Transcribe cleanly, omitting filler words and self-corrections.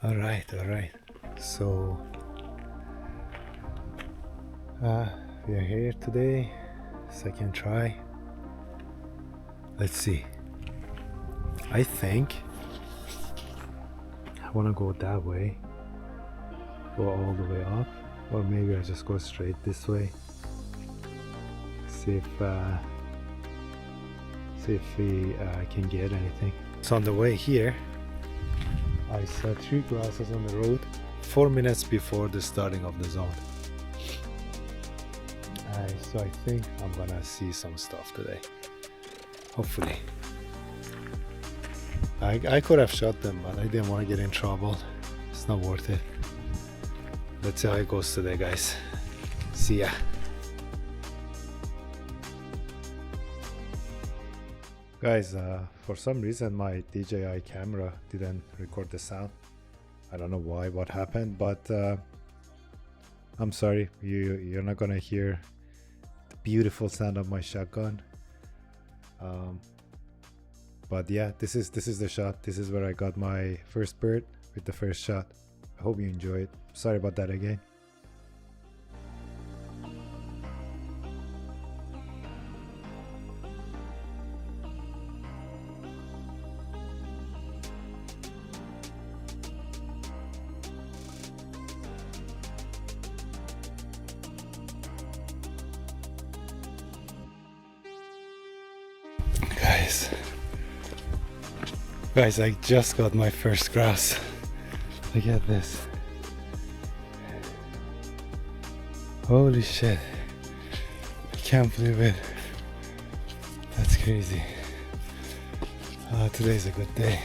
All right. So we are here today. Second try. Let's see. I think I want to go that way. Go all the way up, or maybe I just go straight this way. See if we can get anything. So on the way here, I saw 3 grouses on the road 4 minutes before the starting of the zone. So I think I'm gonna see some stuff today. Hopefully. I could have shot them, but I didn't want to get in trouble. It's not worth it. Let's see how it goes today, guys. See ya. Guys, for some reason my DJI camera didn't record the sound. I don't know why, what happened, but I'm sorry. You're not gonna hear the beautiful sound of my shotgun. But yeah, this is the shot. This is where I got my first bird with the first shot. I hope you enjoy it. Sorry about that again. Guys, I just got my first grouse. Look at this. Holy shit. I can't believe it. That's crazy. Today's a good day.